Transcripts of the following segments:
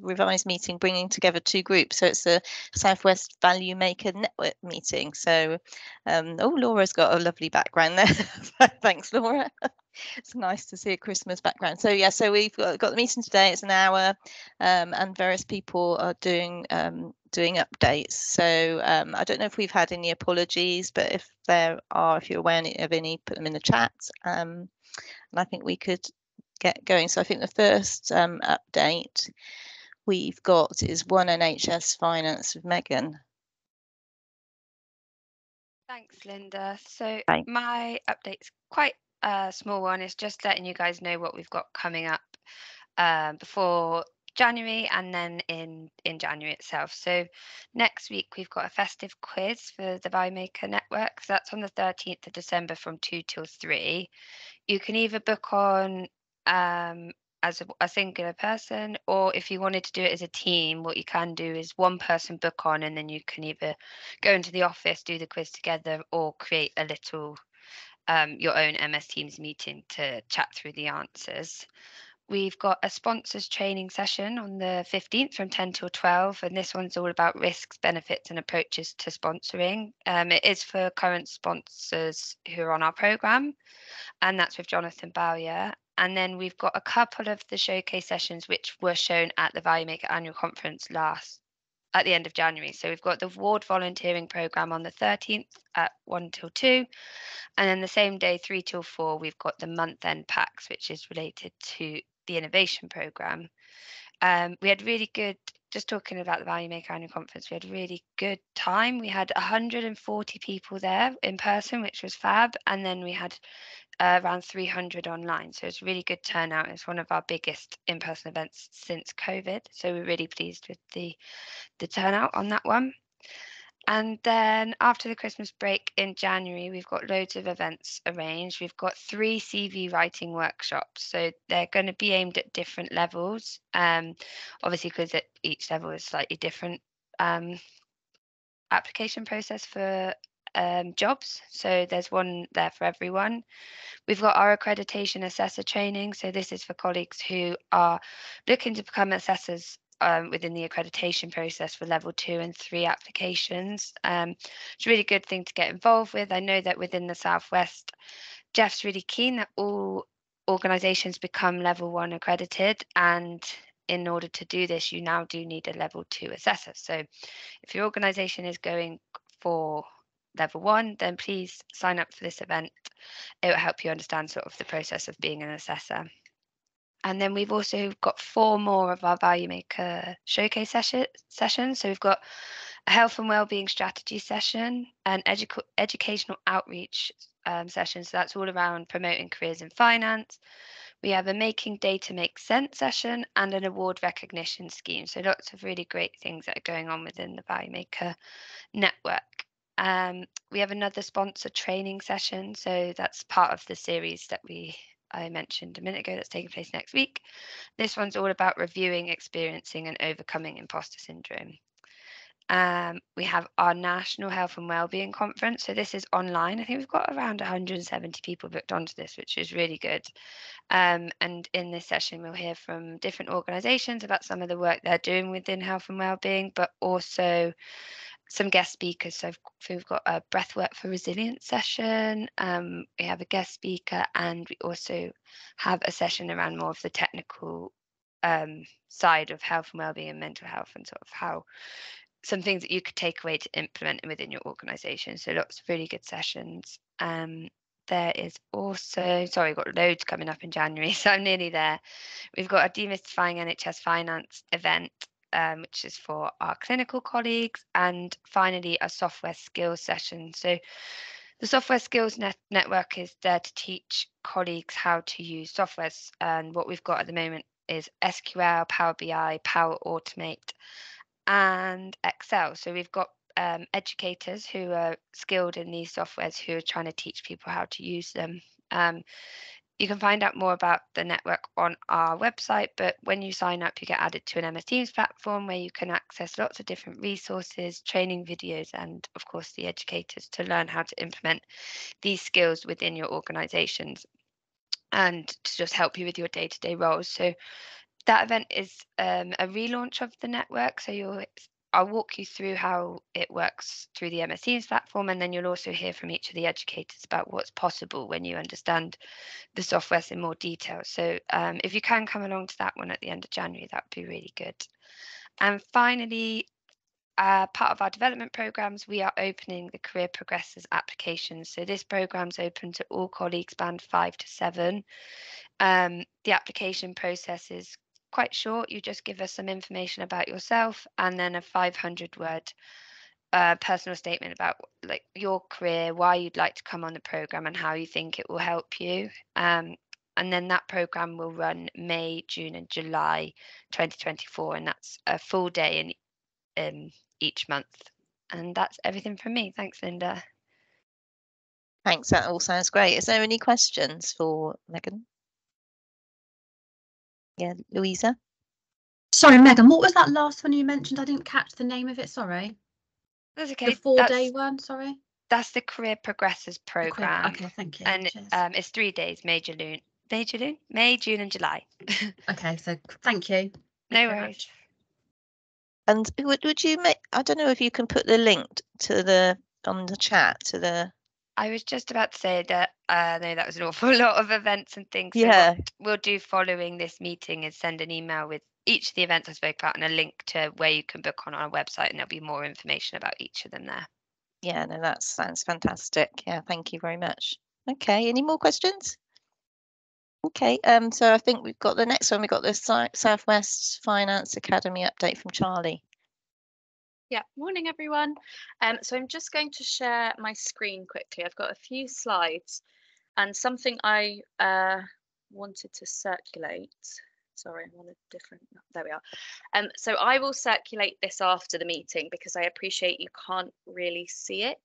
revised meeting bringing together 2 groups. So it's a Southwest Value Maker Network meeting. So, oh, Laura's got a lovely background there. Thanks, Laura. It's nice to see a Christmas background. So yeah, so we've got the meeting today. It's an hour, and various people are doing updates. So I don't know if we've had any apologies, but if there are, if you're aware of any, put them in the chat. And I think we could get going. So I think the first update we've got is One NHS Finance with Megan. Thanks, Linda. So Right. my update's quite a small one. It's just letting you guys know what we've got coming up before January and then in January itself. So next week we've got a festive quiz for the Buymaker Network. So that's on the 13th of December from 2 till 3. You can either book on as a singular person, or if you wanted to do it as a team, what you can do is one person book on, and then you can either go into the office, do the quiz together, or create a little your own MS Teams meeting to chat through the answers. We've got a sponsors training session on the 15th from 10 till 12, and this one's all about risks, benefits, and approaches to sponsoring. It is for current sponsors who are on our programme, and that's with Jonathan Bowyer. And then we've got a couple of the showcase sessions which were shown at the Value Maker annual conference at the end of January. So we've got the ward volunteering programme on the 13th at 1 till 2. And then the same day, 3 till 4, we've got the month end packs, which is related to the innovation programme. We had really good, just talking about the Value Maker annual conference, we had a really good time. We had 140 people there in person, which was fab. And then we had around 300 online. So it's really good turnout. It's one of our biggest in-person events since COVID. So we're really pleased with the turnout on that one. And then after the Christmas break in January, we've got loads of events arranged. We've got 3 CV writing workshops. So they're going to be aimed at different levels, obviously because each level is slightly different application process for jobs. So there's one there for everyone. We've got our accreditation assessor training. So this is for colleagues who are looking to become assessors within the accreditation process for level 2 and 3 applications. It's a really good thing to get involved with. I know that within the Southwest, Jeff's really keen that all organisations become level 1 accredited, and in order to do this, you now do need a level 2 assessor. So if your organisation is going for level 1, then please sign up for this event. It will help you understand sort of the process of being an assessor. And then we've also got 4 more of our Value Maker showcase sessions. So we've got a health and wellbeing strategy session, an educational outreach session. So that's all around promoting careers in finance. We have a Making Data Make Sense session and an award recognition scheme. So lots of really great things that are going on within the Value Maker network. We have another sponsor training session. So that's part of the series that I mentioned a minute ago that's taking place next week. This one's all about reviewing, experiencing, and overcoming imposter syndrome. We have our National Health and Wellbeing Conference. So this is online. I think we've got around 170 people booked onto this, which is really good. And in this session, we'll hear from different organisations about some of the work they're doing within health and wellbeing, but also some guest speakers. So we've got a breathwork for resilience session. We have a guest speaker, and we also have a session around more of the technical side of health and wellbeing and mental health, and sort of how some things that you could take away to implement within your organisation. So lots of really good sessions. There is also, sorry, we've got loads coming up in January, so I'm nearly there. We've got a Demystifying NHS Finance event, which is for our clinical colleagues, and finally a software skills session. So the Software Skills Network is there to teach colleagues how to use softwares, and what we've got at the moment is SQL, Power BI, Power Automate, and Excel. So we've got educators who are skilled in these softwares who are trying to teach people how to use them. You can find out more about the network on our website, but when you sign up, you get added to an MS Teams platform where you can access lots of different resources, training videos, and of course the educators to learn how to implement these skills within your organizations and to just help you with your day-to-day roles. So That event is a relaunch of the network. So I'll walk you through how it works through the MSC's platform, and then you'll also hear from each of the educators about what's possible when you understand the software in more detail. So if you can come along to that one at the end of January, that would be really good. And finally, part of our development programs, we are opening the Career Progressors applications. So this program's open to all colleagues band 5 to 7. The application process is quite short. You just give us some information about yourself and then a 500-word personal statement about like your career, why you'd like to come on the program, and how you think it will help you. And then that program will run May, June, and July 2024, and that's a full day in each month. And that's everything from me. Thanks, Linda. Thanks, that all sounds great. Is there any questions for Megan? Yeah, Louisa? Sorry, Megan, what was that last one you mentioned? I didn't catch the name of it, sorry. That's okay. The 4-day one, sorry. That's the Career Progressors program. Okay, thank you. And cheers. It's 3 days, May, June, and July. Okay, so thank you. No worries. And would you make, I don't know if you can put the link to the on the chat to the. I was just about to say that I know that was an awful lot of events and things. Yeah. So what we'll do following this meeting is send an email with each of the events I spoke about and a link to where you can book on our website, and there'll be more information about each of them there. Yeah, no, that sounds fantastic. Yeah, thank you very much. Okay, any more questions? Okay, so I think we've got the next one. We've got the Southwest Finance Academy update from Charlie. Yeah, morning everyone. So I'm just going to share my screen quickly. I've got a few slides and something I wanted to circulate. Sorry, I'm on a different, there we are. So I will circulate this after the meeting because I appreciate you can't really see it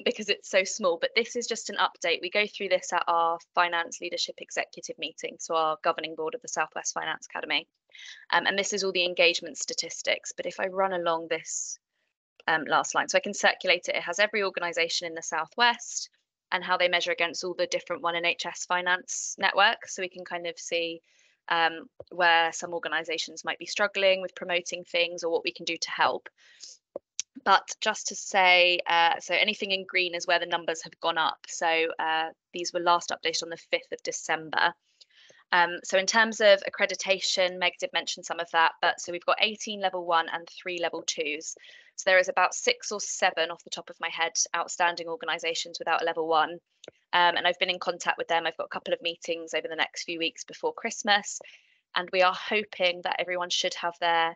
because it's so small, but this is just an update. We go through this at our Finance Leadership Executive meeting, so our governing board of the Southwest Finance Academy. And this is all the engagement statistics, but if I run along this last line, so I can circulate it, it has every organisation in the Southwest and how they measure against all the different 1NHS finance networks, so we can kind of see where some organisations might be struggling with promoting things or what we can do to help. But just to say, so anything in green is where the numbers have gone up. So these were last updated on the 5th of December. So in terms of accreditation, Meg did mention some of that, but so we've got 18 level 1 and 3 level 2s. So there is about 6 or 7 off the top of my head outstanding organisations without a level 1. And I've been in contact with them. I've got a couple of meetings over the next few weeks before Christmas, and we are hoping that everyone should have their,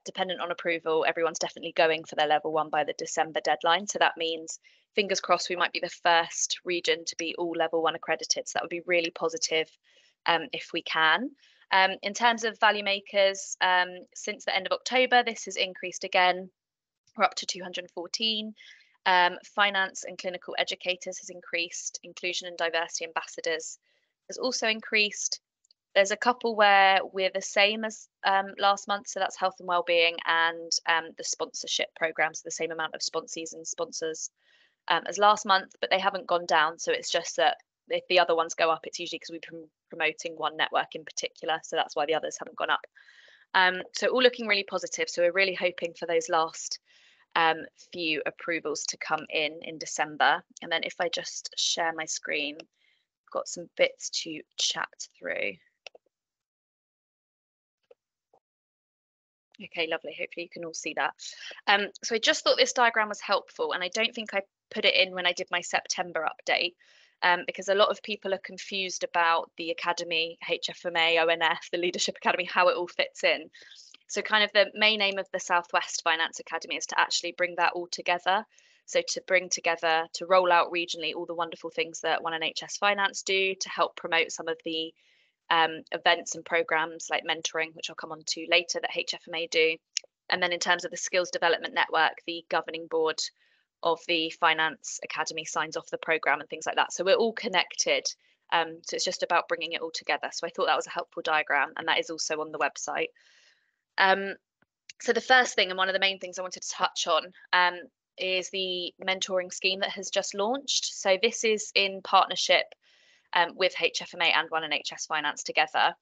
dependent on approval, everyone's definitely going for their level 1 by the December deadline. So that means, fingers crossed, we might be the first region to be all level 1 accredited. So that would be really positive if we can. In terms of value makers, since the end of October, this has increased again. We're up to 214. Finance and clinical educators has increased. Inclusion and diversity ambassadors has also increased. There's a couple where we're the same as last month, so that's health and wellbeing and the sponsorship programs, the same amount of sponsees and sponsors as last month, but they haven't gone down. So it's just that if the other ones go up, it's usually because we've been promoting one network in particular, so that's why the others haven't gone up. So all looking really positive. So we're really hoping for those last few approvals to come in December. And then if I just share my screen, I've got some bits to chat through. Okay, lovely. Hopefully you can all see that. So I just thought this diagram was helpful, and I don't think I put it in when I did my September update, because a lot of people are confused about the Academy, HFMA, ONF, the Leadership Academy, how it all fits in. So kind of the main aim of the Southwest Finance Academy is to actually bring that all together. So to bring together, to roll out regionally all the wonderful things that 1NHS Finance do to help promote some of the events and programs like mentoring, which I'll come on to later, that HFMA do. And then in terms of the skills development network, the governing board of the Finance Academy signs off the program and things like that. So we're all connected. So it's just about bringing it all together. So I thought that was a helpful diagram, and that is also on the website. So the first thing, and one of the main things I wanted to touch on, is the mentoring scheme that has just launched. So this is in partnership with HFMA and 1NHS Finance together.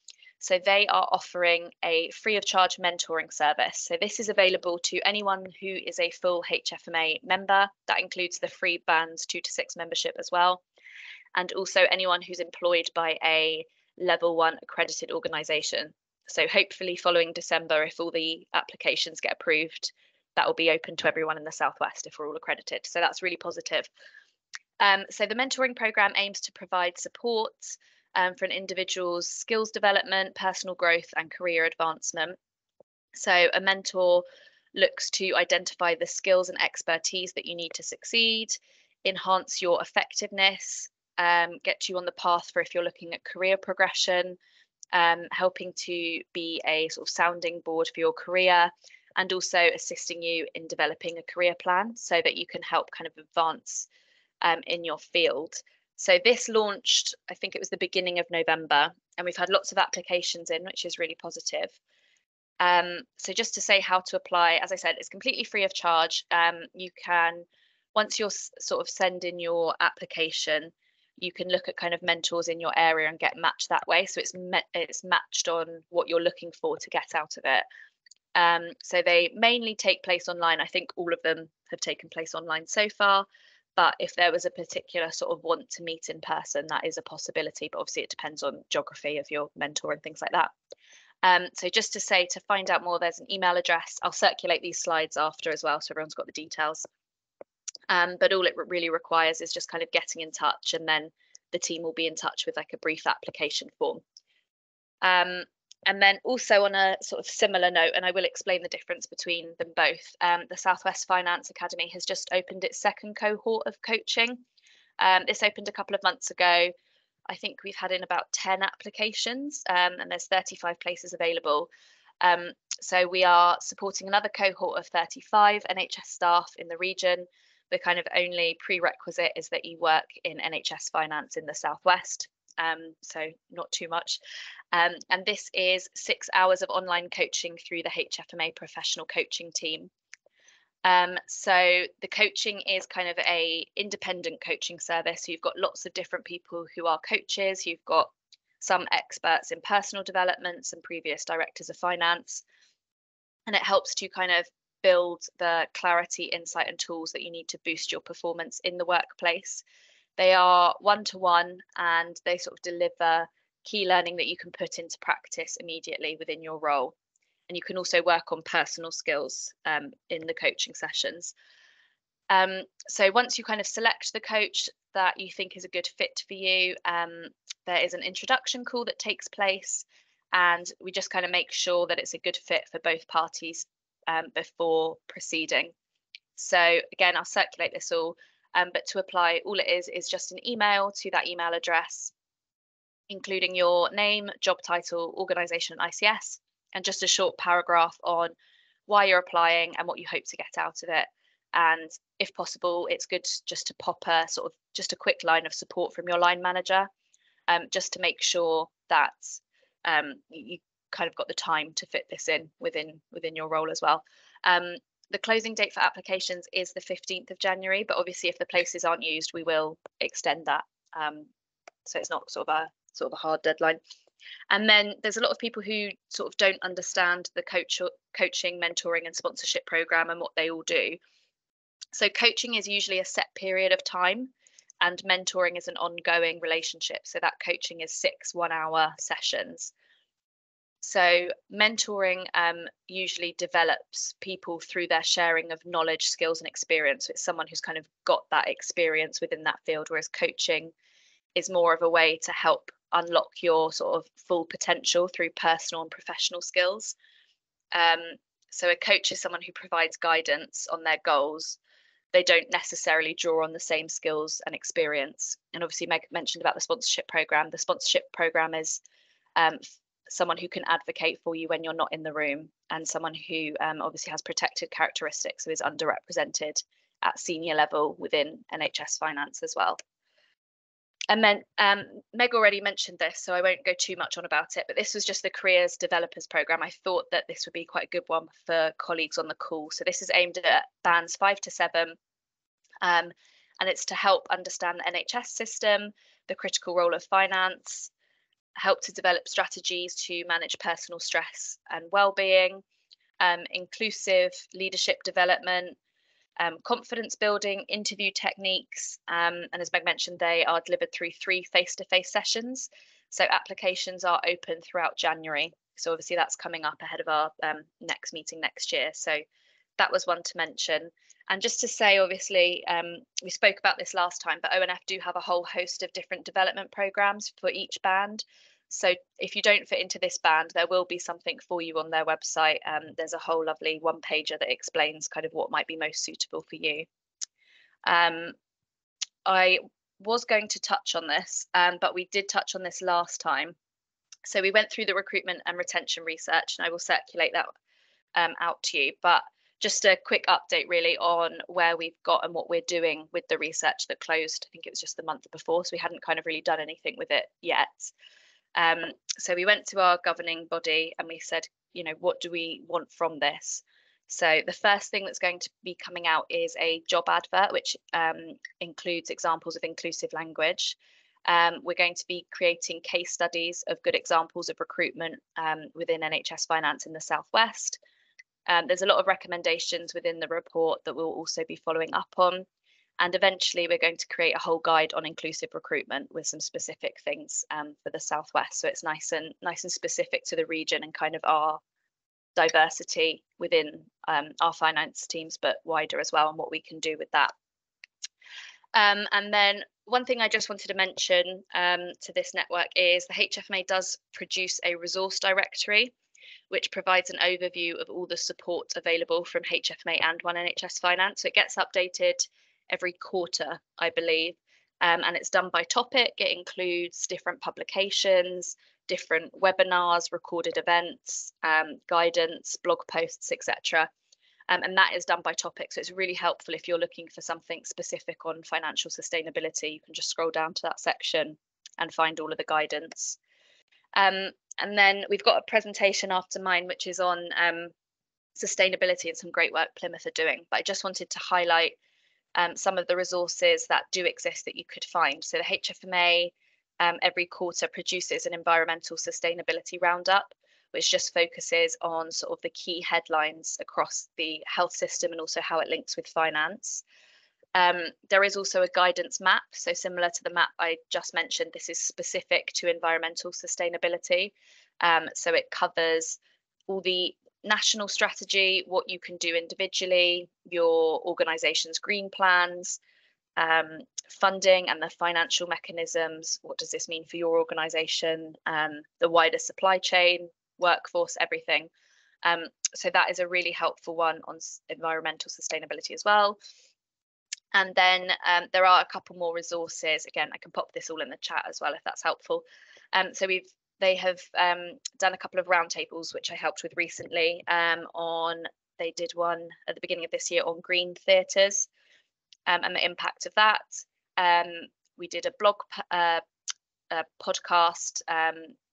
So they are offering a free of charge mentoring service. So this is available to anyone who is a full HFMA member. That includes the free bands 2 to 6 membership as well. And also anyone who's employed by a level 1 accredited organisation. So hopefully following December, if all the applications get approved, that will be open to everyone in the Southwest if we're all accredited. So that's really positive. So the mentoring programme aims to provide support for an individual's skills development, personal growth and career advancement. So a mentor looks to identify the skills and expertise that you need to succeed, enhance your effectiveness, get you on the path for if you're looking at career progression, helping to be a sort of sounding board for your career, and also assisting you in developing a career plan so that you can help kind of advance in your field. So this launched, I think it was the beginning of November, and we've had lots of applications in, which is really positive. So just to say how to apply, as I said, it's completely free of charge. You can, once you're sort of send in your application, you can look at kind of mentors in your area and get matched that way. So it's matched on what you're looking for to get out of it. So they mainly take place online. I think all of them have taken place online so far. But if there was a particular sort of want to meet in person, that is a possibility. But obviously it depends on geography of your mentor and things like that. So just to say, to find out more, there's an email address. I'll circulate these slides after as well, so everyone's got the details. But all it really requires is just kind of getting in touch, and then the team will be in touch with like a brief application form. And then also on a sort of similar note, and I will explain the difference between them both, the Southwest Finance Academy has just opened its second cohort of coaching. This opened a couple of months ago. I think we've had in about 10 applications, and there's 35 places available. So we are supporting another cohort of 35 NHS staff in the region. The kind of only prerequisite is that you work in NHS finance in the Southwest. So not too much. And this is 6 hours of online coaching through the HFMA professional coaching team. So the coaching is kind of a independent coaching service. So you've got lots of different people who are coaches. You've got some experts in personal development, some previous directors of finance, and it helps to kind of build the clarity, insight and tools that you need to boost your performance in the workplace. They are one-to-one and they sort of deliver key learning that you can put into practice immediately within your role. And you can also work on personal skills in the coaching sessions. So once you kind of select the coach that you think is a good fit for you, there is an introduction call that takes place, and we just kind of make sure that it's a good fit for both parties before proceeding. So again, I'll circulate this all, but to apply, all it is just an email to that email address, including your name, job title, organisation, and ICS, and just a short paragraph on why you're applying and what you hope to get out of it. And if possible, it's good just to pop a sort of just a quick line of support from your line manager, just to make sure that you kind of got the time to fit this in within your role as well. The closing date for applications is the 15th of January, but obviously if the places aren't used, we will extend that. So it's not sort of a hard deadline. And then there's a lot of people who sort of don't understand the coaching, mentoring and sponsorship program and what they all do. So coaching is usually a set period of time, and mentoring is an ongoing relationship. So that coaching is 6 one-hour sessions. So mentoring usually develops people through their sharing of knowledge, skills and experience. So it's someone who's kind of got that experience within that field, whereas coaching is more of a way to help unlock your sort of full potential through personal and professional skills. So a coach is someone who provides guidance on their goals. They don't necessarily draw on the same skills and experience. And obviously Meg mentioned about the sponsorship program. The sponsorship program is someone who can advocate for you when you're not in the room, and someone who obviously has protected characteristics, so is underrepresented at senior level within NHS finance as well. And then Meg already mentioned this, so I won't go too much on about it, but this was just the Careers Developers Programme. I thought that this would be quite a good one for colleagues on the call. So this is aimed at bands 5 to 7, and it's to help understand the NHS system, the critical role of finance, help to develop strategies to manage personal stress and well-being, inclusive leadership development, confidence building, interview techniques, and as Meg mentioned, they are delivered through 3 face-to-face sessions. So applications are open throughout January. So obviously that's coming up ahead of our next meeting next year. So that was one to mention. And just to say, obviously, we spoke about this last time, but ONF do have a whole host of different development programs for each band. So if you don't fit into this band, there will be something for you on their website. There's a whole lovely one-pager that explains kind of what might be most suitable for you. I was going to touch on this, but we did touch on this last time. So we went through the recruitment and retention research, and I will circulate that out to you. But just a quick update really on where we've got and what we're doing with the research that closed. I think it was just the month before, so we hadn't kind of really done anything with it yet. So we went to our governing body and we said, you know, what do we want from this? So the first thing that's going to be coming out is a job advert, which includes examples of inclusive language. We're going to be creating case studies of good examples of recruitment within NHS finance in the Southwest. There's a lot of recommendations within the report that we'll also be following up on. And eventually we're going to create a whole guide on inclusive recruitment with some specific things for the Southwest. So it's nice and specific to the region and kind of our diversity within our finance teams, but wider as well, and what we can do with that. And then one thing I just wanted to mention to this network is the HFMA does produce a resource directory, which provides an overview of all the support available from HFMA and One NHS Finance. So it gets updated every quarter, I believe, and it's done by topic. It includes different publications, different webinars, recorded events, guidance, blog posts, etc. And that is done by topic. So it's really helpful if you're looking for something specific on financial sustainability. You can just scroll down to that section and find all of the guidance. And then we've got a presentation after mine, which is on sustainability and some great work Plymouth are doing. But I just wanted to highlight some of the resources that do exist that you could find. So the HFMA every quarter produces an environmental sustainability roundup, which just focuses on sort of the key headlines across the health system and also how it links with finance. There is also a guidance map. So similar to the map I just mentioned, this is specific to environmental sustainability. So it covers all the national strategy, what you can do individually, your organisation's green plans, funding and the financial mechanisms. What does this mean for your organisation? The wider supply chain, workforce, everything. So that is a really helpful one on environmental sustainability as well. And then there are a couple more resources. Again, I can pop this all in the chat as well if that's helpful. So they have done a couple of roundtables, which I helped with recently. They did one at the beginning of this year on green theatres and the impact of that. We did a blog podcast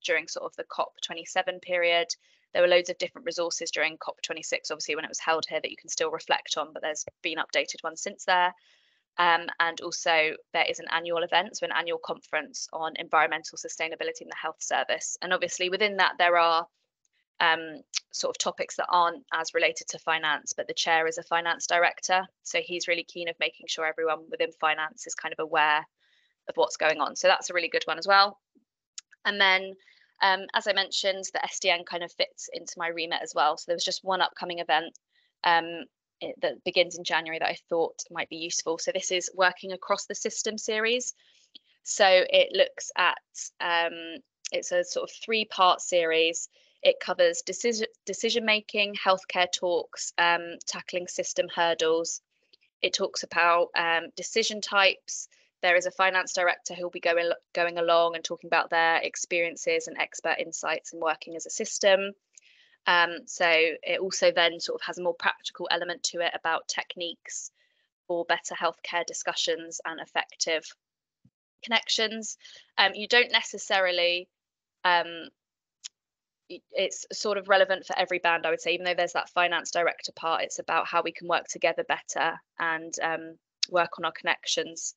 during sort of the COP27 period. There were loads of different resources during COP26, obviously, when it was held here that you can still reflect on, but there's been updated ones since there. And also there is an annual event, so an annual conference on environmental sustainability in the health service. And obviously within that, there are sort of topics that aren't as related to finance, but the chair is a finance director. So he's really keen of making sure everyone within finance is kind of aware of what's going on. So that's a really good one as well. And then, as I mentioned, the SDN kind of fits into my remit as well. So there was just one upcoming event that begins in January that I thought might be useful. So this is Working Across the System series. So it looks at, it's a sort of 3-part series. It covers decision-making, healthcare talks, tackling system hurdles. It talks about decision types. There is a finance director who will be going along and talking about their experiences and expert insights in working as a system. So it also then sort of has a more practical element to it about techniques for better healthcare discussions and effective connections. You don't necessarily, it's sort of relevant for every band, I would say, even though there's that finance director part. It's about how we can work together better and work on our connections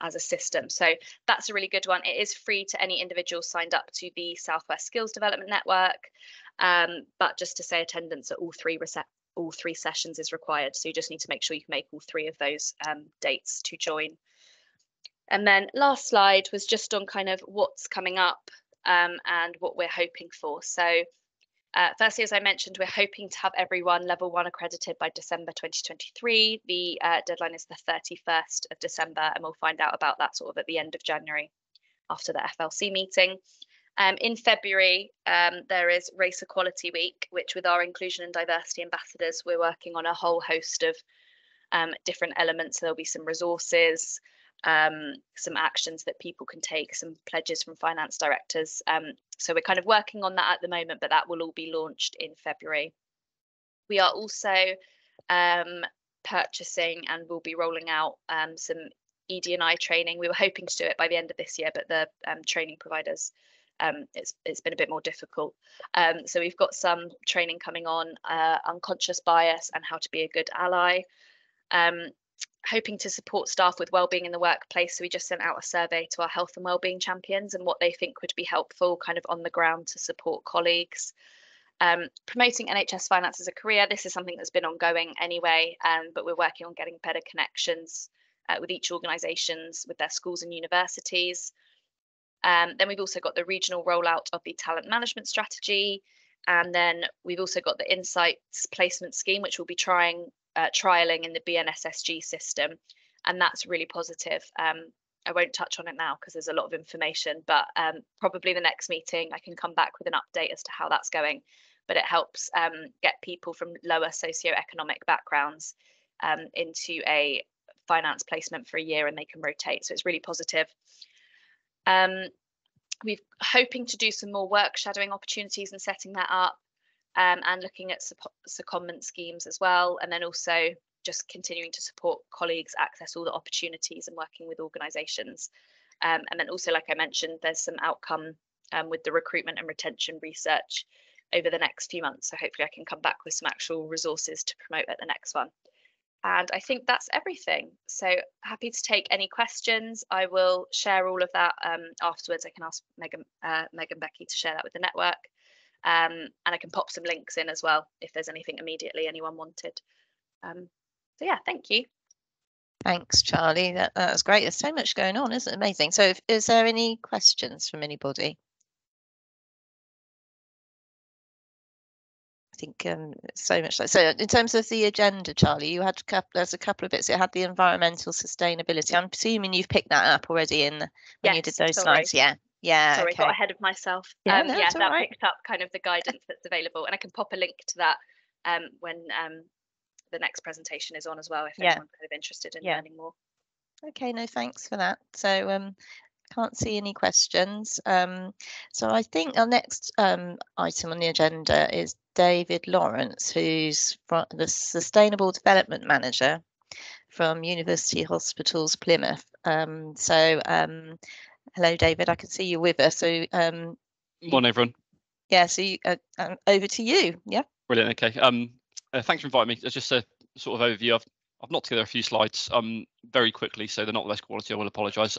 as a system. So that's a really good one. It is free to any individual signed up to the Southwest Skills Development Network, but just to say attendance at all three sessions is required. So you just need to make sure you can make all 3 of those dates to join. And then last slide was just on kind of what's coming up and what we're hoping for. So firstly, as I mentioned, we're hoping to have everyone level 1 accredited by December 2023. The deadline is the 31st of December, and we'll find out about that sort of at the end of January after the FLC meeting. In February, there is Race Equality Week, which with our inclusion and diversity ambassadors, we're working on a whole host of different elements. There'll be some resources, some actions that people can take, some pledges from finance directors. So we're kind of working on that at the moment, but that will all be launched in February. We are also purchasing and will be rolling out some ED&I training. We were hoping to do it by the end of this year, but the training providers, it's been a bit more difficult. So we've got some training coming on unconscious bias and how to be a good ally. Hoping to support staff with wellbeing in the workplace. So we just sent out a survey to our health and wellbeing champions and what they think would be helpful kind of on the ground to support colleagues. Promoting NHS finance as a career. This is something that's been ongoing anyway, but we're working on getting better connections with each organisations, with their schools and universities. Then we've also got the regional rollout of the talent management strategy. And then we've also got the Insights placement scheme, which we'll be trialing in the BNSSG system, and that's really positive. I won't touch on it now because there's a lot of information, but probably the next meeting I can come back with an update as to how that's going. But it helps get people from lower socioeconomic backgrounds into a finance placement for a year, and they can rotate. So it's really positive. We're hoping to do some more work shadowing opportunities and setting that up. And looking at secondment schemes as well, and then also just continuing to support colleagues access all the opportunities and working with organisations. And then also, like I mentioned, there's some outcome with the recruitment and retention research over the next few months. So hopefully I can come back with some actual resources to promote at the next one. And I think that's everything. So happy to take any questions. I will share all of that afterwards. I can ask Meg and Becky to share that with the network. And I can pop some links in as well if there's anything immediately anyone wanted. So yeah, thank you. Thanks, Charlie. That was great. There's so much going on, isn't it? Amazing. So is there any questions from anybody? I think so much. So in terms of the agenda, Charlie, you had there's a couple of bits. It had the environmental sustainability. I'm assuming you've picked that up already when you did those slides. Yeah. Yeah. Sorry, okay. got ahead of myself. Yeah, that right. picked up kind of the guidance that's available, and I can pop a link to that when the next presentation is on as well, if anyone's kind of interested in learning more. Okay, no, thanks for that. So can't see any questions. So I think our next item on the agenda is David Lawrence, who's the Sustainable Development Manager from University Hospitals Plymouth. Hello, David. I can see you with us. So, morning, everyone. Yeah. So, over to you. Yeah. Brilliant. Okay. Thanks for inviting me. It's just a sort of overview. I've knocked together a few slides very quickly, so they're not the best quality. I will apologise.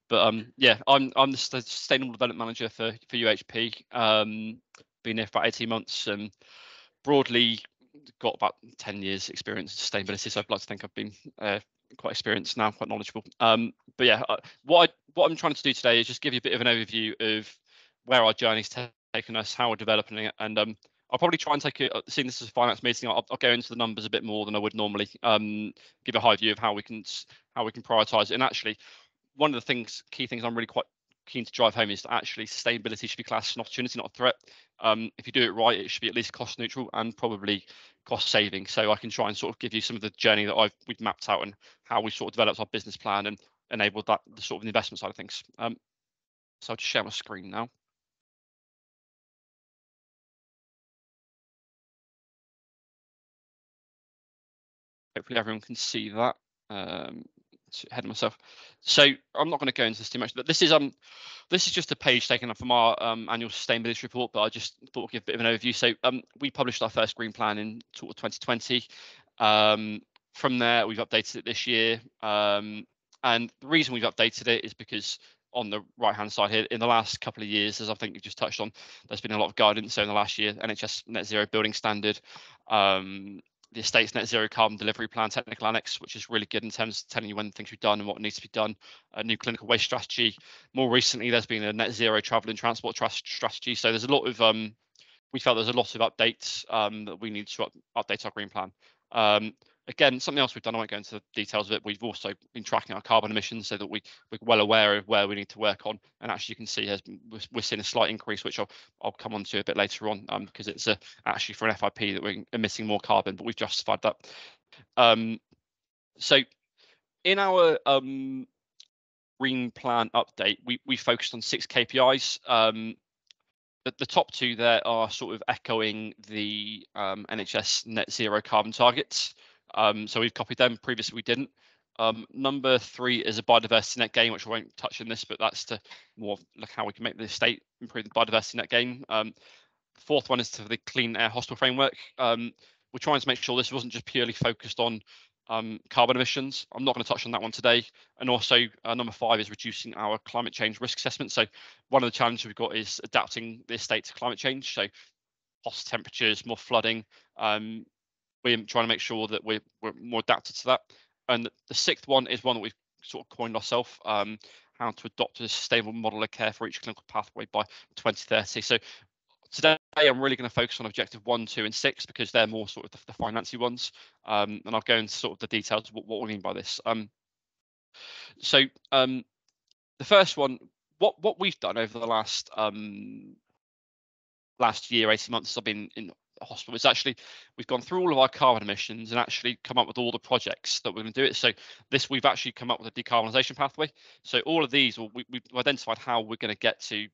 But yeah, I'm the Sustainable Development Manager for UHP. Been here for about 18 months and broadly got about 10 years experience in sustainability. So I'd like to think I've been quite experienced now, quite knowledgeable. But yeah, what I'm trying to do today is just give you a bit of an overview of where our journey's taken us, how we're developing it, and I'll probably try and take it. Seeing this as a finance meeting, I'll go into the numbers a bit more than I would normally. Give a high view of how we can prioritise it. And actually, one of the key things I'm really quite keen to drive home is that actually sustainability should be classed as an opportunity, not a threat. If you do it right, it should be at least cost neutral and probably cost saving. So I can try and sort of give you some of the journey that we've mapped out and how we sort of developed our business plan and enabled that the sort of the investment side of things. So I'll just share my screen now. Hopefully everyone can see that. Ahead of myself. So I'm not going to go into this too much, but this is just a page taken up from our annual sustainability report, but I just thought I'd give a bit of an overview. So we published our first green plan in sort of 2020. From there, we've updated it this year. And And the reason we've updated it is because on the right hand side here, in the last couple of years, as I think you've just touched on, there's been a lot of guidance. So in the last year, NHS Net Zero Building Standard, the Estates Net Zero Carbon Delivery Plan Technical Annex, which is really good in terms of telling you when things are done and what needs to be done, a new clinical waste strategy. More recently, there's been a net zero travel and transport strategy. So there's a lot of, we felt there's a lot of updates that we need to update our green plan. Again, something else we've done, I won't go into the details of it, we've also been tracking our carbon emissions so that we're well aware of where we need to work on. And actually, you can see we're seeing a slight increase, which I'll come on to a bit later on, because it's actually for an FIP that we're emitting more carbon, but we've justified that. So in our green plan update, we focused on 6 KPIs. The top 2 there are sort of echoing the NHS net zero carbon targets. So we've copied them. Previously we didn't. Number 3 is a biodiversity net gain, which I won't touch in this, but that's to more look how we can make the estate improve the biodiversity net gain. The 4th one is to the clean air hospital framework. We're trying to make sure this wasn't just purely focused on carbon emissions. I'm not going to touch on that one today. And also number 5 is reducing our climate change risk assessment. So one of the challenges we've got is adapting the estate to climate change. So hot temperatures, more flooding. We're trying to make sure that we're more adapted to that. And the 6th one is one that we've sort of coined ourselves, how to adopt a sustainable model of care for each clinical pathway by 2030. So today I'm really going to focus on objective 1, 2, and 6 because they're more sort of the financy ones, and I'll go into sort of the details of what we mean by this. So the first one, what we've done over the last year, 18 months I've been in hospital, is actually we've gone through all of our carbon emissions and actually come up with all the projects that we're going to do it. So we've actually come up with a decarbonisation pathway. So all of these, we've identified how we're going to get to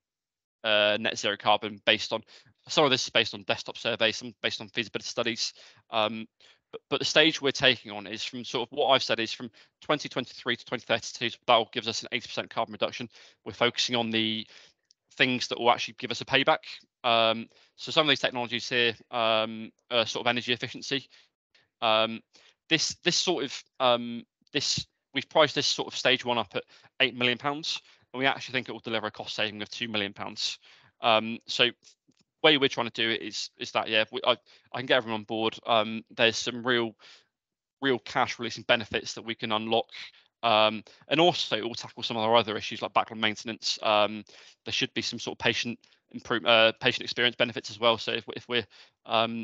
net zero carbon based on, some of this is based on desktop surveys, some based on feasibility studies. But the stage we're taking on is from sort of what I've said is from 2023 to 2032. So that gives us an 80% carbon reduction. We're focusing on the things that will actually give us a payback. So some of these technologies here are sort of energy efficiency. This we've priced this sort of stage 1 up at £8 million, and we actually think it will deliver a cost saving of £2 million. So the way we're trying to do it is that I can get everyone on board. There's some real cash releasing benefits that we can unlock. And also it will tackle some of our other issues like backlog maintenance. There should be some sort of patient experience benefits as well. So if we're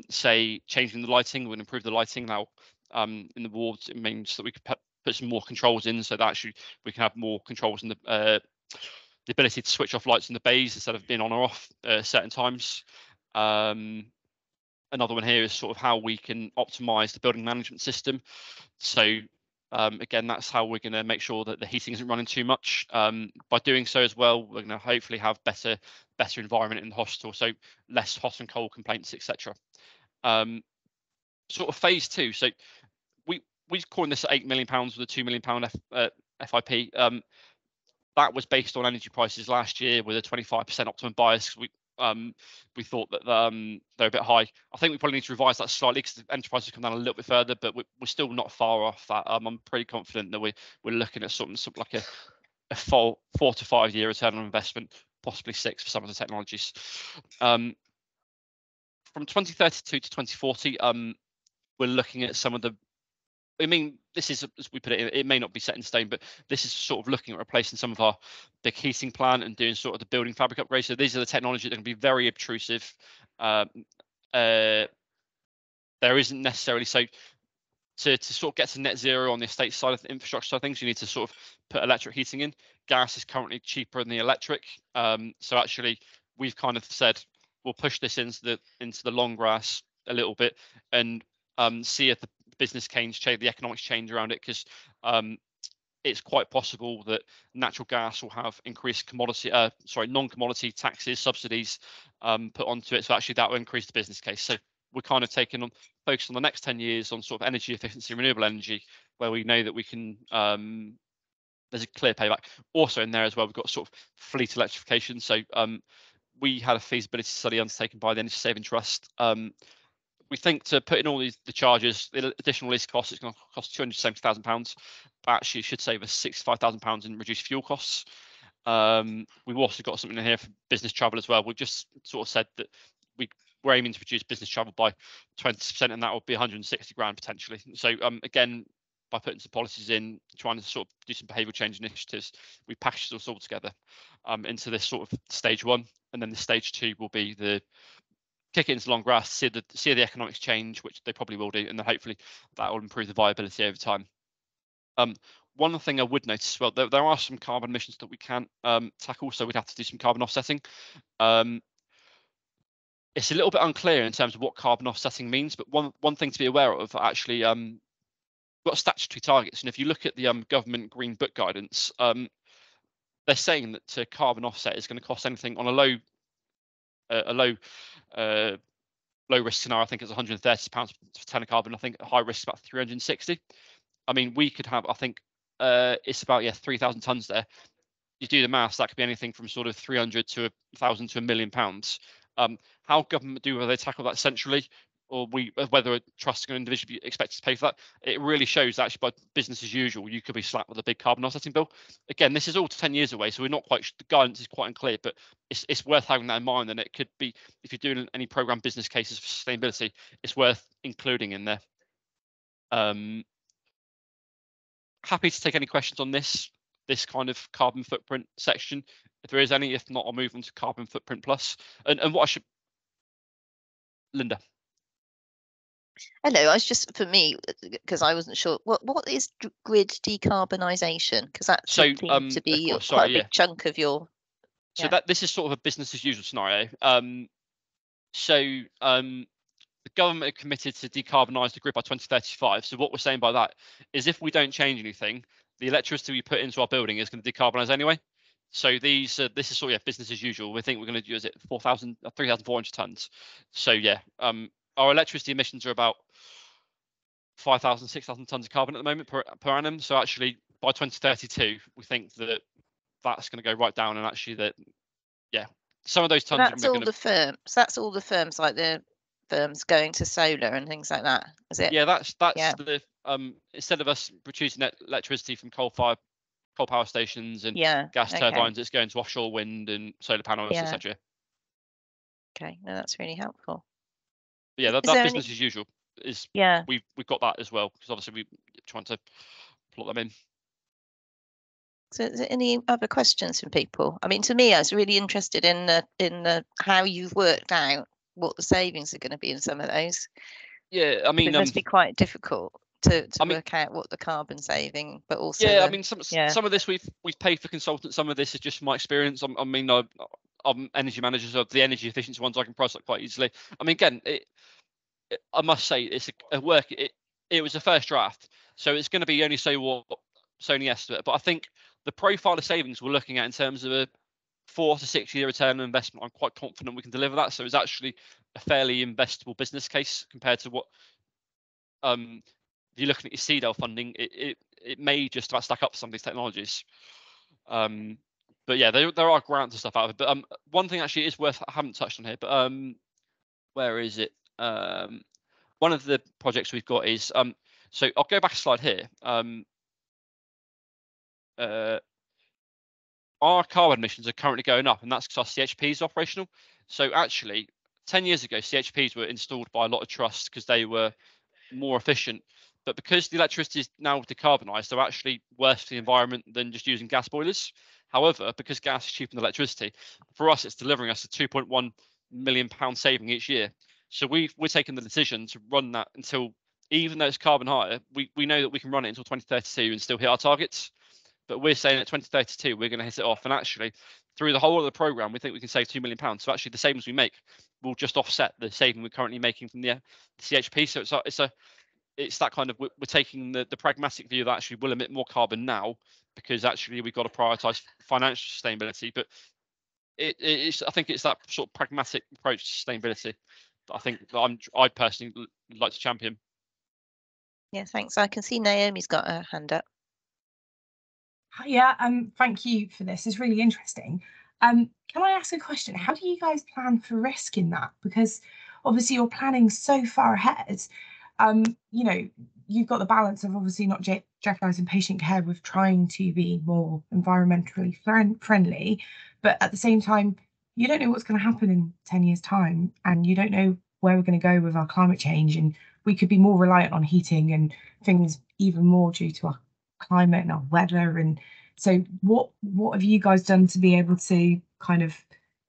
say changing the lighting, we'll improve the lighting now in the wards. It means that we could put some more controls in, so that actually we can have more controls in the ability to switch off lights in the bays instead of being on or off certain times. Another one here is sort of how we can optimize the building management system. So again, that's how we're going to make sure that the heating isn't running too much. By doing so as well, we're going to hopefully have better environment in the hospital, so less hot and cold complaints, etc. Sort of phase 2. So we coined this at £8 million with a £2 million FIP. That was based on energy prices last year with a 25% optimum bias. We thought that they're a bit high. I think we probably need to revise that slightly because the energy prices come down a little bit further, but we're still not far off that. I'm pretty confident that we're looking at something like a 4 to 5 year return on investment, possibly 6 for some of the technologies. From 2032 to 2040, we're looking at some of the, I mean, this is, as we put it, it may not be set in stone, but this is sort of looking at replacing some of our big heating plant and doing sort of the building fabric upgrade. So these are the technologies that are going to be very obtrusive. There isn't necessarily, so to sort of get to net zero on the estate side of the infrastructure side of things, you need to sort of put electric heating in. Gas is currently cheaper than the electric. So actually, we've kind of said we'll push this into the long grass a little bit and see if the business change, the economics change around it, because it's quite possible that natural gas will have increased non-commodity taxes, subsidies put onto it. So actually that will increase the business case. So we're kind of focused on the next 10 years on sort of energy efficiency, renewable energy, where we know that we can, there's a clear payback. Also in there as well, we've got sort of fleet electrification. So we had a feasibility study undertaken by the Energy Saving Trust we think to put in all the charges, the additional lease costs, it's going to cost £270,000, but actually it should save us £65,000 in reduced fuel costs. We've also got something in here for business travel as well. We've just sort of said that we're aiming to reduce business travel by 20%, and that would be 160 grand potentially. So again, by putting some policies in, trying to sort of do some behavioural change initiatives, we packaged this all together into this sort of stage 1, and then the stage 2 will be the kick it into long grass, see the economics change, which they probably will do, and then hopefully that will improve the viability over time. One thing I would notice as well, there are some carbon emissions that we can't tackle, so we'd have to do some carbon offsetting. It's a little bit unclear in terms of what carbon offsetting means, but one thing to be aware of, actually, we've got statutory targets, and if you look at the government Green Book guidance, they're saying that to carbon offset is going to cost anything on a low risk scenario. I think it's £130 per tonne of carbon. I think a high risk is about 360. I mean, we could have, I think it's about 3,000 tonnes there. You do the maths, that could be anything from sort of 300 to 1,000 to £1 million. How government whether they tackle that centrally, or whether a trust is going to individually be expected to pay for that, it really shows that actually by business as usual, you could be slapped with a big carbon offsetting bill. Again, this is all 10 years away, so we're not quite, the guidance is quite unclear, but it's worth having that in mind. And it could be, if you're doing any program business cases for sustainability, it's worth including in there. Happy to take any questions on this kind of carbon footprint section, if there is any. If not, I'll move on to carbon footprint plus. And what I should, Linda. Hello, I was just, for me, because I wasn't sure, what is grid decarbonisation? Because that seems to be quite a big chunk of your. So that this is sort of a business as usual scenario. The government are committed to decarbonise the grid by 2035. So what we're saying by that is, if we don't change anything, the electricity we put into our building is going to decarbonise anyway. So this is sort of business as usual. We think we're going to use it 3,400 tonnes. So our electricity emissions are about 5,000, 6,000 tonnes of carbon at the moment per annum. So actually, by 2032, we think that that's going to go right down, and actually some of those tonnes. That's all the firms. That's all the firms, like the firms going to solar and things like that. Is it? Yeah, that's the instead of us producing electricity from coal power stations and gas turbines, it's going to offshore wind and solar panels, etc. Okay, no, that's really helpful. But yeah, that business as usual is. Yeah, we've got that as well, because obviously we're trying to plot them in. So, is there any other questions from people? I mean, to me, I was really interested in the how you've worked out what the savings are going to be in some of those. Yeah, I mean, it must be quite difficult to work out what the carbon saving, but also I mean, some of this we've paid for consultants. Some of this is just from my experience. I mean, I'm energy managers of the energy efficiency ones. I can price that quite easily. I mean, again, I must say it's a work. It was a first draft, so it's going to be only only estimate. But I think the profile of savings we're looking at in terms of a 4 to 6 year return on investment, I'm quite confident we can deliver that. So it's actually a fairly investable business case compared to what, if you're looking at your CDL funding, it may just about stack up for some of these technologies. But yeah, there are grants and stuff out of it. But one thing actually is worth, I haven't touched on here, but where is it? One of the projects we've got is, so I'll go back a slide here. Our carbon emissions are currently going up, and that's because our CHP is operational. So actually, 10 years ago, CHPs were installed by a lot of trusts because they were more efficient. But because the electricity is now decarbonised, they're actually worse for the environment than just using gas boilers. However, because gas is cheaper than electricity, for us, it's delivering us a £2.1 million saving each year. So we're taking the decision to run that until, even though it's carbon higher, we know that we can run it until 2032 and still hit our targets. But we're saying at 2032, we're going to hit it off. And actually, through the whole of the programme, we think we can save £2 million. So actually, the savings we make will just offset the saving we're currently making from the CHP. So it's that kind of, we're taking the pragmatic view that actually we'll emit more carbon now, because actually we've got to prioritise financial sustainability. But I think it's that sort of pragmatic approach to sustainability that I think that I personally like to champion. Yeah, thanks. I can see Naomi's got her hand up. Yeah, thank you for this. It's really interesting. Can I ask a question? How do you guys plan for risk in that? Because obviously you're planning so far ahead. You know, you've got the balance of obviously not jeopardizing patient care with trying to be more environmentally friendly, but at the same time, you don't know what's going to happen in 10 years' time, and you don't know where we're going to go with our climate change, and we could be more reliant on heating and things even more due to our climate and our weather. And so what have you guys done to be able to kind of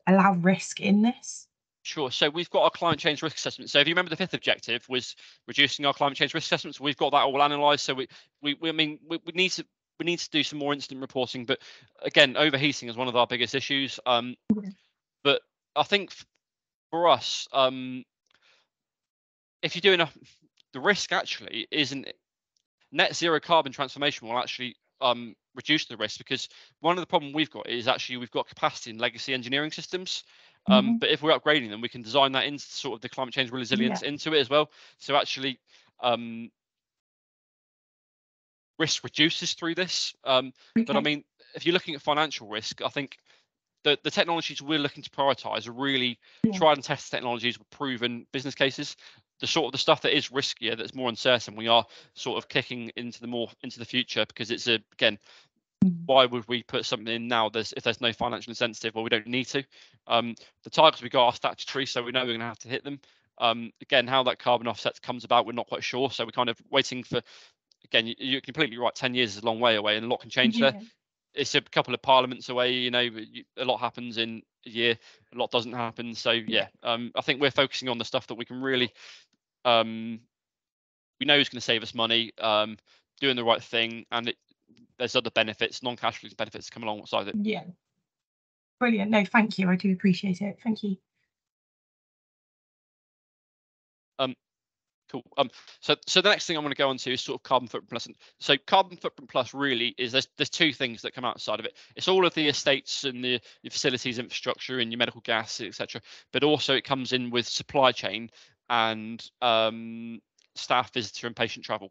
allow risk in this? Sure. So we've got our climate change risk assessment. So if you remember, the fifth objective was reducing our climate change risk assessments. We've got that all analysed. So we need to do some more incident reporting. But again, overheating is one of our biggest issues. But I think for us, if you're doing the risk actually isn't net zero carbon transformation will actually reduce the risk, because one of the problem we've got is actually we've got capacity in legacy engineering systems. But if we're upgrading them, we can design that into sort of the climate change resilience into it as well. So actually, risk reduces through this. But I mean, if you're looking at financial risk, I think the technologies we're looking to prioritize are really tried and tested technologies with proven business cases. The sort of the stuff that is riskier, that's more uncertain, we are sort of kicking into the future, because it's again, why would we put something in now if there's no financial incentive? Well, we don't need to. The targets we got are statutory, so we know we're going to have to hit them. Again, how that carbon offset comes about, we're not quite sure. So we're kind of waiting for, again, you're completely right, 10 years is a long way away and a lot can change there. It's a couple of parliaments away, you know, a lot happens in a year, a lot doesn't happen. So yeah, I think we're focusing on the stuff that we can really, we know is going to save us money, doing the right thing, and there's other benefits, non-cash flow benefits come alongside it. Yeah. Brilliant. No, thank you. I do appreciate it. Thank you. Cool. So the next thing I'm going to go on to is sort of carbon footprint plus. So carbon footprint plus really is there's two things that come outside of it. It's all of the estates and the facilities infrastructure and your medical gas, etc. But also it comes in with supply chain and staff, visitor and patient travel.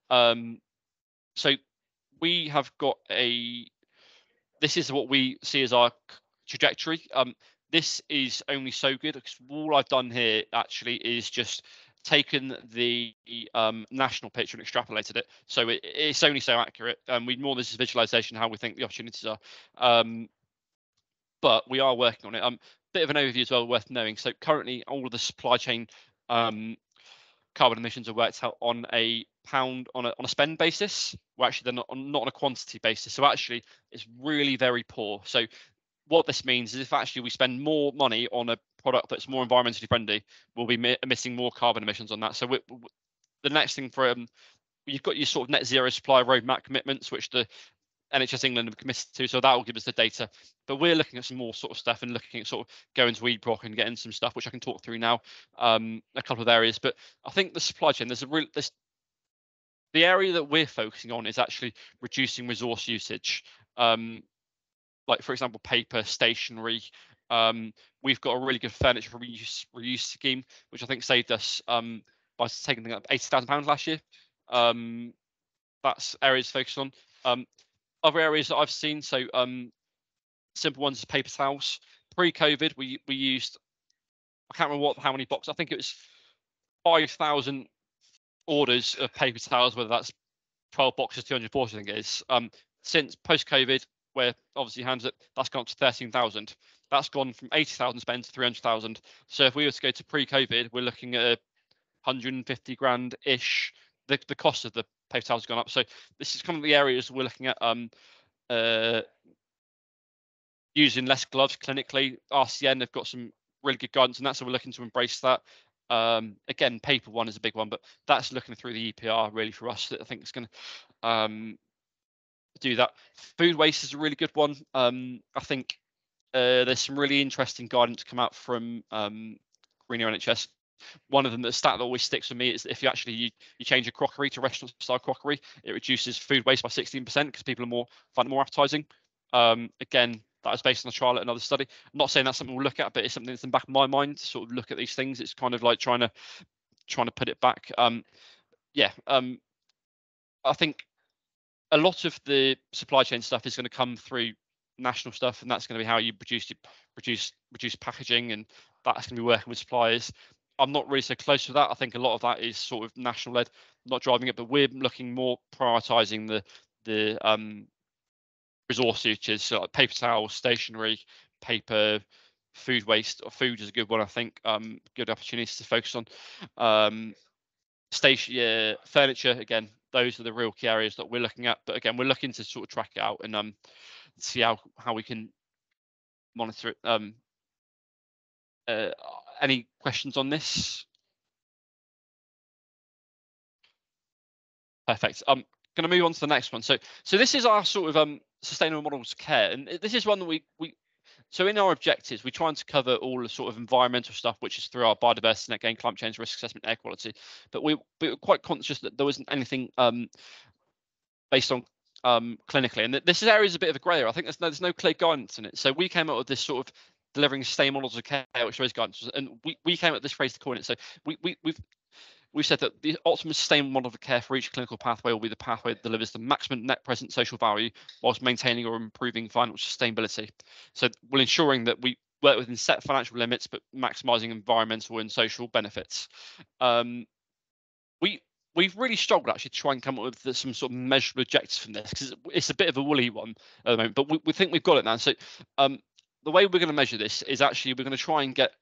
So we have got this is what we see as our trajectory. This is only so good because all I've done here actually is just taken the national picture and extrapolated it, so it's only so accurate. We more this is visualization how we think the opportunities are, but we are working on it. Bit of an overview as well worth knowing. So currently all of the supply chain carbon emissions are worked out on a pound on a spend basis. Well, actually they're not on a quantity basis, so actually it's really very poor. So what this means is if actually we spend more money on a product that's more environmentally friendly, we'll be emitting more carbon emissions on that. So the next thing for you've got your sort of net zero supply roadmap commitments, which the NHS England have committed to, so that will give us the data. But we're looking at some more sort of stuff and looking at sort of going to EPROC and getting some stuff, which I can talk through now, a couple of areas. But I think the supply chain, the area that we're focusing on is actually reducing resource usage. Like for example, paper, stationery. We've got a really good furniture reuse scheme, which I think saved us by taking up £80,000 last year. That's areas focused on. Other areas that I've seen, so simple ones is paper towels. Pre-COVID, we used, I can't remember how many boxes. I think it was 5,000 orders of paper towels, whether that's 12 boxes, 240, I think it is. Since post-COVID, where obviously that's gone up to 13,000. That's gone from 80,000 spent to 300,000. So if we were to go to pre-COVID, we're looking at 150 grand ish. The cost of the paper towels has gone up. So this is kind of the areas we're looking at. Using less gloves clinically. RCN have got some really good guidance on that, so we're looking to embrace that. Again, paper one is a big one, but that's looking through the EPR really for us that I think is going to do that. Food waste is a really good one. I think there's some really interesting guidance come out from Greener NHS. One of them, the stat that always sticks with me, is if you actually you change your crockery to restaurant style crockery, it reduces food waste by 16% because people find it more appetizing. Again, that was based on a trial at another study. I'm not saying that's something we'll look at, but it's something that's in the back of my mind to sort of look at these things. It's kind of like trying to put it back. I think a lot of the supply chain stuff is going to come through national stuff, and that's going to be how you reduce packaging, and that's going to be working with suppliers. I'm not really so close to that. I think a lot of that is sort of national led, not driving it, but we're looking more prioritising the resource uses, so like paper towels, stationery, paper, food waste. Or food is a good one, I think. Good opportunities to focus on. Station furniture, again, those are the real key areas that we're looking at. But again, we're looking to sort of track it out and see how we can monitor it. Any questions on this? Perfect. I'm going to move on to the next one. So this is our sort of sustainable models of care, and this is one that we so in our objectives, we try to cover all the sort of environmental stuff, which is through our biodiversity net gain, climate change, risk assessment, air quality. But we were quite conscious that there wasn't anything based on clinically, and this area is a bit of a grey area. I think there's no clear guidance in it. So we came up with this sort of delivering sustainable models of care, which there is guidance, and we came up with this phrase to coin it. So we've said that the optimum sustainable model of care for each clinical pathway will be the pathway that delivers the maximum net present social value whilst maintaining or improving financial sustainability. So we're ensuring that we work within set financial limits, but maximising environmental and social benefits. We've really struggled actually to try and come up with some sort of measurable objectives from this, because it's a bit of a woolly one at the moment, but we think we've got it now. So the way we're going to measure this is actually we're going to try and get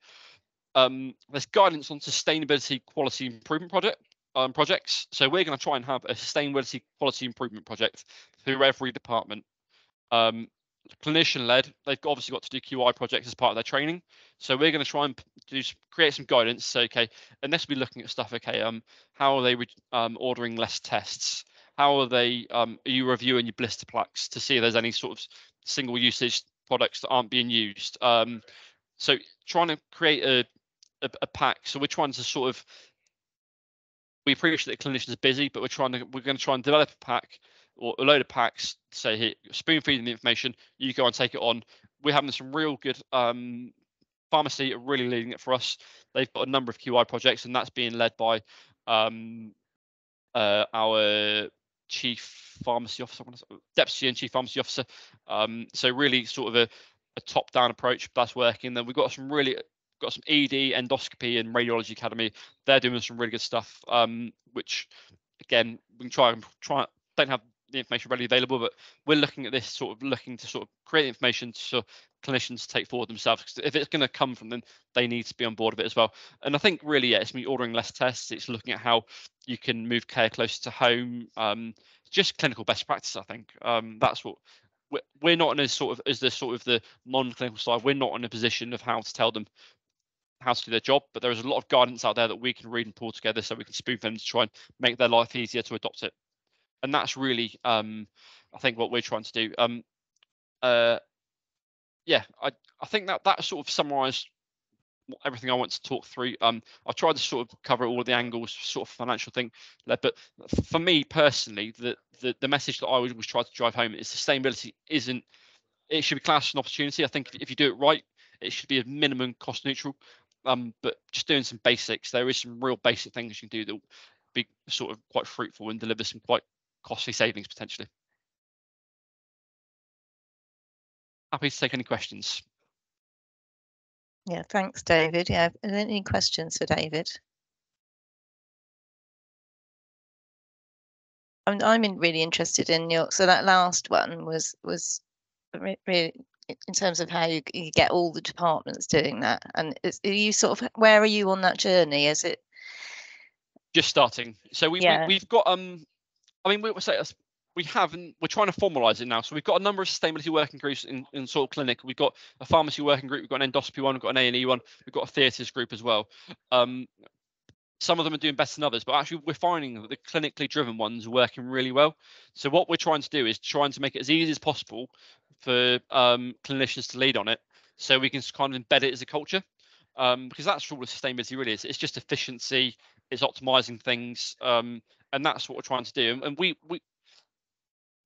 there's guidance on sustainability quality improvement projects. So we're going to try and have a sustainability quality improvement project through every department. Clinician led, they've obviously got to do QI projects as part of their training. So we're going to try and create some guidance. So, okay, and this will be looking at stuff. Okay, how are they ordering less tests? How are they? Are you reviewing your blister plaques to see if there's any sort of single usage products that aren't being used? So trying to create a pack. So we're trying to sort of, we appreciate that clinicians are busy, but we're going to try and develop a pack or a load of packs. Say here, spoon feeding the information. You go and take it on. We're having some real good pharmacy are really leading it for us. They've got a number of QI projects, and that's being led by our chief pharmacy officer, deputy and chief pharmacy officer. So really sort of a top-down approach, but that's working. Then we've got some ED, endoscopy, and radiology academy. They're doing some really good stuff, which again we can try. Don't have the information readily available, but we're looking at this looking to create information so clinicians take forward themselves. Because if it's going to come from them, they need to be on board with it as well. And I think really, yeah, it's me ordering less tests. It's looking at how you can move care closer to home. Just clinical best practice. I think that's what. We're not in as the non-clinical side. We're not in a position of how to tell them how to do their job, but there is a lot of guidance out there that we can read and pull together so we can spoon them to try and make their life easier to adopt it. And that's really I think what we're trying to do. Yeah, I think that sort of summarised everything I want to talk through. I've tried to sort of cover all of the angles, sort of financial thing, but for me personally, the message that I always try to drive home is sustainability isn't. It should be classed as an opportunity. I think if you do it right, it should be a minimum cost neutral. But just doing some basics, there is some real basic things you can do that will be sort of quite fruitful and deliver some quite costly savings potentially. Happy to take any questions. Yeah, thanks, David. Yeah, any questions for David? I'm really interested in so that last one was really in terms of how you get all the departments doing that, and are you where are you on that journey? Is it just starting? So we've got I mean we're trying to formalize it now. So we've got a number of sustainability working groups in sort of clinic. We've got a pharmacy working group, we've got an endoscopy one, we've got an A&E one, we've got a theatres group as well. Some of them are doing better than others, but actually we're finding that the clinically driven ones are working really well. So what we're trying to do is trying to make it as easy as possible for clinicians to lead on it, so we can kind of embed it as a culture, because that's all sustainability really is. It's just efficiency, it's optimizing things, and that's what we're trying to do. And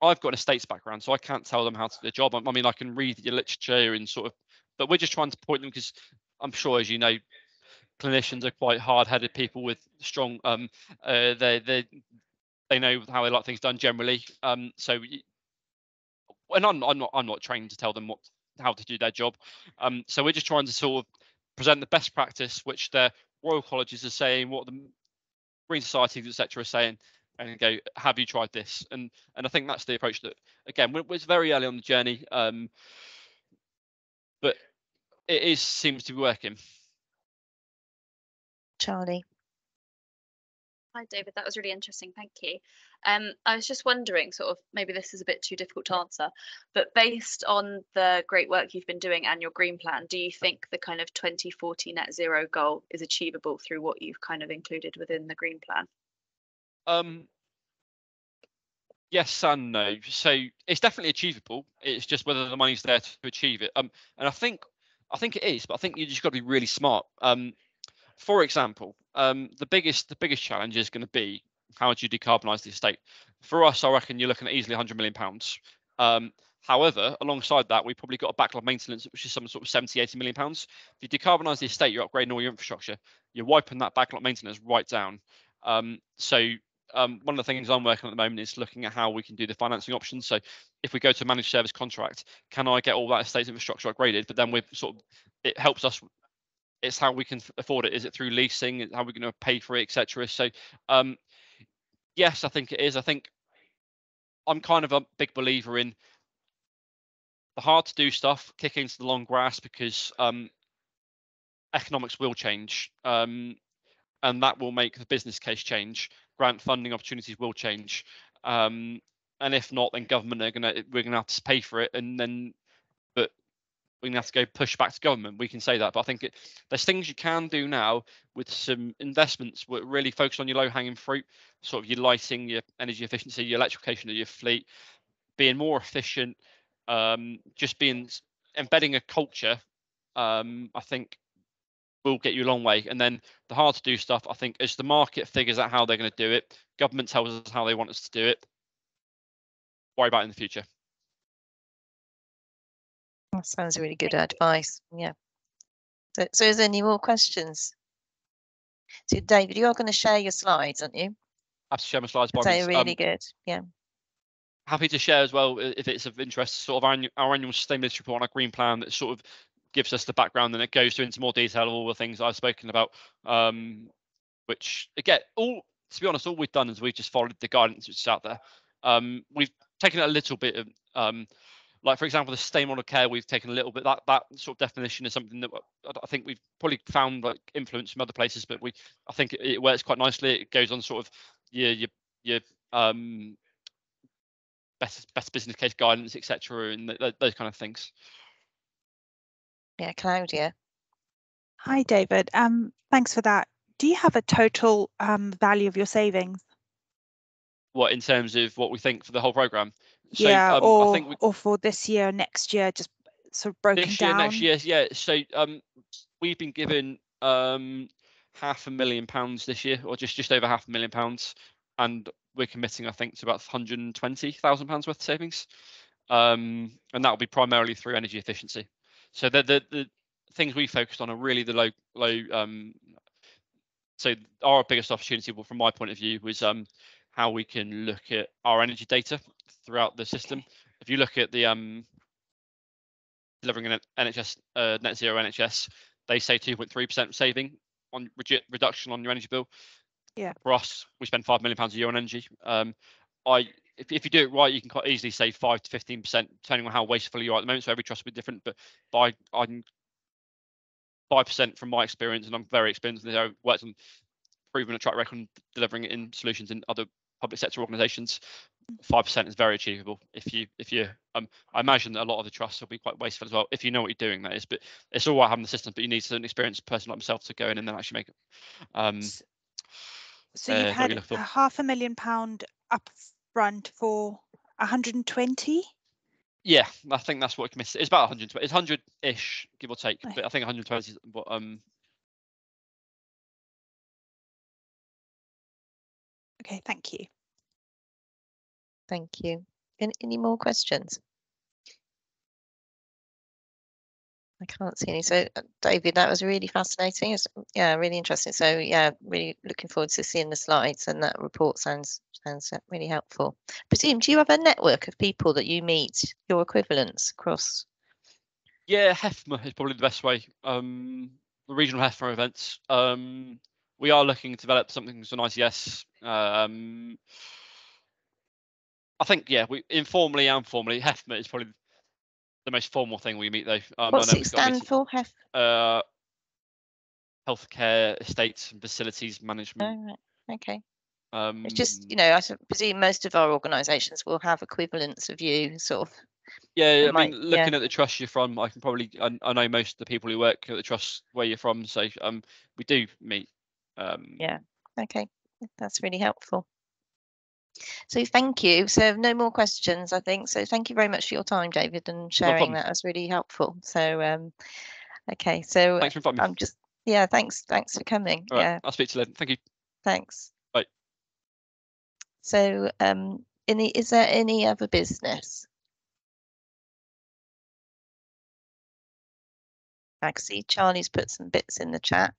I've got an estates background, so I can't tell them how to do their job. I mean, I can read your literature and but we're just trying to point them, because I'm sure, as you know, clinicians are quite hard-headed people with strong they know how they like things done generally, so and I'm not trained to tell them how to do their job, so we're just trying to sort of present the best practice, which they're Royal Colleges are saying, what the Green Societies, etc., are saying, and go, have you tried this? And I think that's the approach that, again, it's very early on the journey, but it seems to be working. Charlie. Hi, David. That was really interesting. Thank you. I was just wondering, sort of, maybe this is a bit too difficult to answer, but based on the great work you've been doing and your green plan, do you think the kind of 2040 net zero goal is achievable through what you've kind of included within the green plan? Yes and no. So it's definitely achievable. It's just whether the money's there to achieve it. And I think it is, but I think you just got to be really smart. For example, the biggest challenge is going to be, how do you decarbonise the estate? For us, I reckon you're looking at easily £100 million. However, alongside that, we've probably got a backlog maintenance, which is some sort of £70–80 million. If you decarbonise the estate, you're upgrading all your infrastructure. You're wiping that backlog maintenance right down. One of the things I'm working on at the moment is looking at how we can do the financing options. So if we go to a managed service contract, can I get all that estate infrastructure upgraded? But then we're sort of, it helps us. It's how we can afford it. Is it through leasing? How we're going to pay for it, etc. So, yes, I think it is. I think I'm kind of a big believer in the hard to do stuff, kick into the long grass, because economics will change, and that will make the business case change. Grant funding opportunities will change, and if not, then we're gonna have to pay for it, and then, but we're gonna have to go push back to government. We can say that, but I think there's things you can do now with some investments that really focus on your low-hanging fruit, sort of your lighting, your energy efficiency, your electrification of your fleet, being more efficient, just embedding a culture. I think will get you a long way. And then the hard to do stuff, I think, as the market figures out how they're going to do it, government tells us how they want us to do it, worry about it in the future. That sounds really good advice. Yeah. So is there any more questions? So David, you are going to share your slides, aren't you? I have to share my slides by They're really good. Yeah. Happy to share as well, if it's of interest, sort of our annual sustainability report on our green plan that sort of gives us the background, and it goes into more detail of all the things I've spoken about, which again, to be honest, all we've done is we've just followed the guidance which is out there. We've taken a little bit of, like, for example, the sustainable model of care, we've taken a little bit, that sort of definition is something that I think we've probably found like influence from other places, but I think it works quite nicely. It goes on sort of your best business case guidance, etc., and those kind of things. Yeah, Claudia. Hi, David. Thanks for that. Do you have a total value of your savings? What, in terms of what we think for the whole program? So, yeah, or, I think or for this year, next year, just sort of broken this year, down. next year, yeah. So we've been given £500,000 this year, or just over £500,000, and we're committing, I think, to about £120,000 worth of savings, and that will be primarily through energy efficiency. So the things we focused on are really the low. So our biggest opportunity, from my point of view, was how we can look at our energy data throughout the system. If you look at the delivering an NHS net zero NHS, they say 2.3% saving on reduction on your energy bill. Yeah. For us, we spend £5 million a year on energy. If you do it right, you can quite easily save 5 to 15%, depending on how wasteful you are at the moment. So every trust will be different, but I'm 5% from my experience, and I'm very experienced in this. I've worked on proving a track record, delivering it in solutions in other public sector organisations. 5% is very achievable. If you I imagine that a lot of the trusts will be quite wasteful as well, if you know what you're doing, that is. But it's all right having the system, but you need an experienced person like myself to go in and then actually make it. So you've had £500,000 up front for 120? Yeah, I think that's what it's about 120. It's 100-ish, give or take, but I think 120 is what Okay, thank you. Thank you. Any more questions? I can't see any. So, David, that was really fascinating. It's, yeah, really interesting. So, yeah, really looking forward to seeing the slides, and that report sounds really helpful. Presume, do you have a network of people that you meet, your equivalents across? Yeah, HEFMA is probably the best way. the regional HEFMA events. We are looking to develop something as an ICS. I think, yeah, we informally and formally, HEFMA is probably the most formal thing we meet though. What's it stand for? Healthcare, estates and facilities management. Oh, right. Okay. It's just, I presume most of our organisations will have equivalents of you, sort of. Yeah, I mean, looking at the trust you're from, I can probably, I know most of the people who work at the trust where you're from, so we do meet. Yeah, okay, that's really helpful. So thank you. So no more questions, I think. So thank you very much for your time, David, and sharing that. That's really helpful. So okay, so thanks for inviting me. I'm just, thanks for coming. All right, I'll speak to you later. Thank you. Thanks. Bye. So is there any other business? I can see Charlie's put some bits in the chat.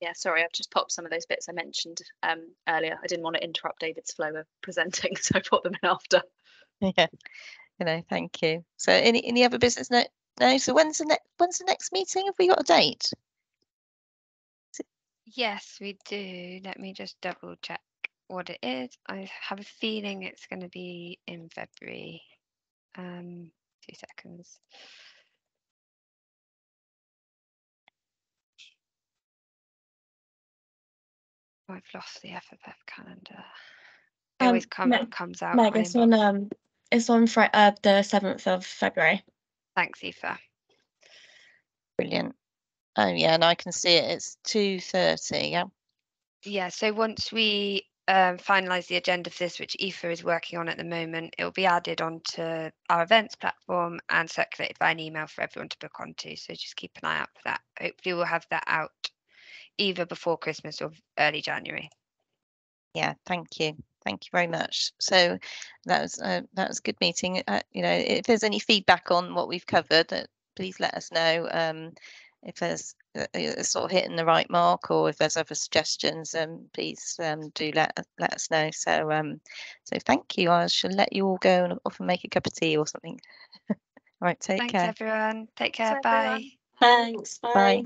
Yeah, sorry, I've just popped some of those bits I mentioned earlier. I didn't want to interrupt David's flow of presenting, so I put them in after. Yeah, thank you. So any other business? No. So when's the next meeting? Have we got a date? Yes, we do. Let me just double check what it is. I have a feeling it's going to be in February. 2 seconds. I've lost the FFF calendar. It always comes out. Meg, it's on the 7th of February. Thanks, Aoife. Brilliant. Oh yeah, and I can see it. It's 2:30. Yeah. Yeah. So once we finalise the agenda for this, which Aoife is working on at the moment, it will be added onto our events platform and circulated by an email for everyone to book onto. So just keep an eye out for that. Hopefully, we'll have that out either before Christmas or early January. Yeah, thank you very much. So that was a good meeting. If there's any feedback on what we've covered, please let us know. If there's sort of hitting the right mark, or if there's other suggestions, please do let us know. So thank you. I shall let you all go and off and make a cup of tea or something. All right, take care. Thanks everyone. Take care. Thanks, Bye. everyone. Thanks. Bye. Bye.